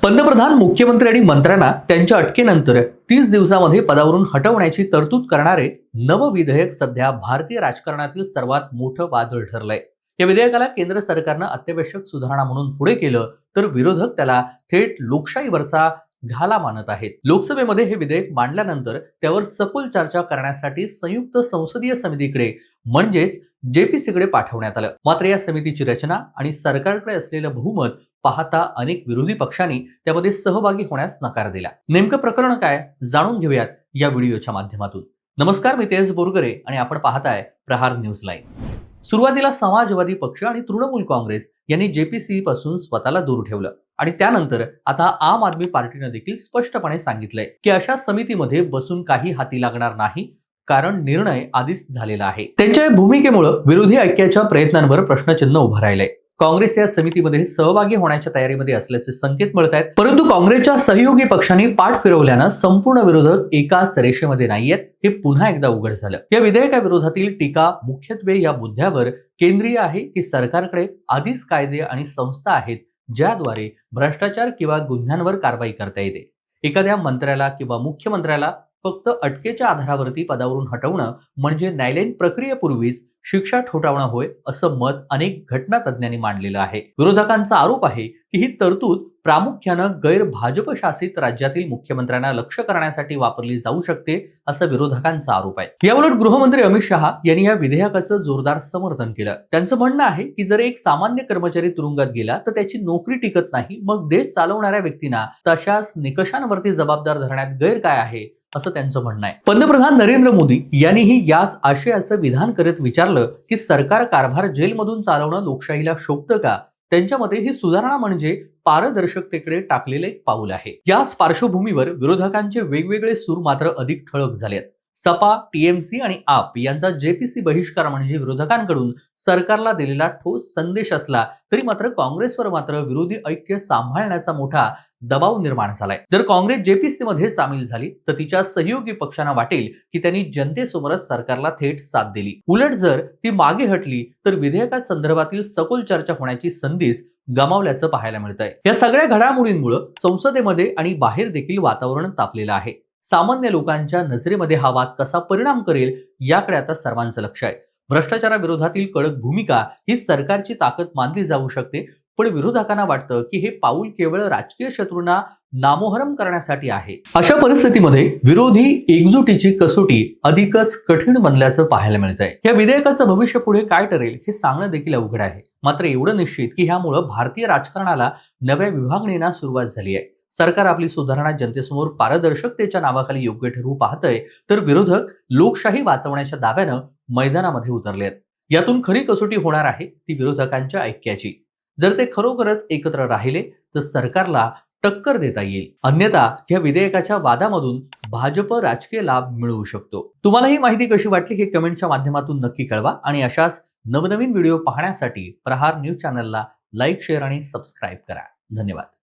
पंतप्रधान, मुख्यमंत्री आणि मंत्र्यांना त्यांच्या अटकेनंतर 30 दिवसांमध्ये पदावरून हटवण्याची तरतूद करणारे नवं विधेयक सध्या भारतीय राजकारणातील सर्वात मोठं वादळ ठरलंय। या विधेयकाला केंद्र सरकारनं अत्यावश्यक सुधारणा म्हणून पुढे केलं, तर विरोधक त्याला थेट लोकशाहीवरचा घाला मानत आहेत। लोकसभेमध्ये हे विधेयक मांडल्यानंतर त्यावर सखोल चर्चा करण्यासाठी संयुक्त संसदीय समितीकडे म्हणजेच जेपीसीकडे पाठवण्यात आलं। मात्र या समितीची रचना आणि सरकारकडे असलेलं बहुमत पाहता अनेक विरोधी पक्षांनी त्यामध्ये सहभागी होण्यास नकार दिला। नेमकं प्रकरण काय जाणून घेऊयात या व्हिडिओच्या माध्यमातून। नमस्कार, मी तेज बोरगरे आणि आपण पाहताय प्रहार न्यूज लाईव्ह। सुरुवातीला समाजवादी पक्ष आणि तृणमूल काँग्रेस यांनी जेपीसी पासून स्वतःला दूर ठेवलं आणि त्यानंतर आता आम आदमी पार्टीने देखील स्पष्टपणे सांगितलंय की अशा समितीमध्ये बसून काही हाती लागणार नाही, कारण निर्णय आधीच झालेला आहे। त्यांच्या या भूमिकेमुळे विरोधी ऐक्याच्या प्रयत्नांवर प्रश्नचिन्ह उभं राहिलंय। काँग्रेस या समितीमध्ये सहभागी होण्याच्या तयारीमध्ये असल्याचे संकेत मिळत आहेत, परंतु काँग्रेसच्या सहयोगी पक्षांनी पाठ फिरवल्यानं संपूर्ण विरोधक एकाच रेषेमध्ये नाहीयेत हे पुन्हा एकदा उघड झालं। या विधेयकाविरोधातील टीका मुख्यत्वे या मुद्द्यावर केंद्रीय आहे की सरकारकडे आधीच कायदे आणि संस्था आहेत ज्याद्वारे भ्रष्टाचार किंवा गुन्ह्यांवर कारवाई करता येते। एखाद्या मंत्र्याला किंवा मुख्यमंत्र्याला फक्त अटकेच्या आधारावरती पदावरून हटवणं म्हणजे न्यायालयीन प्रक्रियेपूर्वीच शिक्षा ठोठावणं होय, असं मत अनेक घटनातज्ञांनी मांडलेलं आहे। विरोधकांचा आरोप आहे की ही तरतूद प्रामुख्यानं गैर भाजप शासित राज्यातील मुख्यमंत्र्यांना लक्ष्य करण्यासाठी वापरली जाऊ शकते, असा विरोधकांचा आरोप आहे। याउलट गृहमंत्री अमित शहा यांनी या विधेयकाचं जोरदार समर्थन केलं। त्यांचं म्हणणं आहे की जर एक सामान्य कर्मचारी तुरुंगात गेला तर त्याची नोकरी टिकत नाही, मग देश चालवणाऱ्या व्यक्तींना तशाच निकषांवरती जबाबदार धरण्यात गैर काय आहे, असं त्यांचं म्हणणं आहे। पंतप्रधान नरेंद्र मोदी यांनीही याच आशयाचं विधान करत विचारलं की सरकार कारभार जेलमधून चालवणं लोकशाहीला शोभतं का? त्यांच्या मते ही सुधारणा म्हणजे पारदर्शकतेकडे टाकलेलं एक पाऊल आहे। याच पार्श्वभूमीवर विरोधकांचे वेगवेगळे सूर मात्र अधिक ठळक झालेत। सपा, टीएमसी आणि आप यांचा जेपीसी बहिष्कार म्हणजे विरोधकांकडून सरकारला दिलेला ठोस संदेश असला तरी मात्र काँग्रेसवर मात्र विरोधी ऐक्य सांभाळण्याचा मोठा दबाव निर्माण झालाय। जर काँग्रेस जेपीसी मध्ये सामील झाली तर तिच्या सहयोगी पक्षांना वाटेल की त्यांनी जनतेसमोरच सरकारला थेट साथ दिली। उलट जर ती मागे हटली तर विधेयका संदर्भातील सखोल चर्चा होण्याची संधीच गमावल्याचं पाहायला मिळतंय। या सगळ्या घडामोडींमुळे संसदेमध्ये आणि बाहेर देखील वातावरण तापलेलं आहे। सामान्य लोकांच्या नजरेमध्ये हा वाद कसा परिणाम करेल याकडे आता सर्वांचं लक्ष आहे। भ्रष्टाचाराविरोधातील कडक भूमिका ही सरकारची ताकद मानली जाऊ शकते, पण विरोधकांना वाटतं की हे पाऊल केवळ राजकीय शत्रूंना नामोहरम करण्यासाठी आहे। अशा परिस्थितीमध्ये विरोधी एकजुटीची कसोटी अधिकच कठीण बनल्याचं पाहायला मिळतंय। या विधेयकाचं भविष्य पुढे काय ठरेल हे सांगणं देखील अवघड आहे। मात्र एवढं निश्चित की ह्यामुळे भारतीय राजकारणाला नव्या विभागणीला सुरुवात झाली आहे। सरकार आपली सुधारणा जनतेसमोर पारदर्शकतेच्या नावाखाली योग्य ठरवू पाहतंय, तर विरोधक लोकशाही वाचवण्याच्या दाव्यानं मैदानामध्ये उतरलेत। यातून खरी कसोटी होणार आहे ती विरोधकांच्या ऐक्याची। जर ते खरोखरच एकत्र राहिले तर सरकारला टक्कर देता येईल, अन्यथा या विधेयकाच्या वादामधून भाजप राजकीय लाभ मिळवू शकतो। तुम्हाला ही माहिती कशी वाटली हे कमेंटच्या माध्यमातून नक्की कळवा आणि अशाच नवनवीन व्हिडिओ पाहण्यासाठी प्रहार न्यूज चॅनलला लाईक, शेअर आणि सबस्क्राईब करा। धन्यवाद।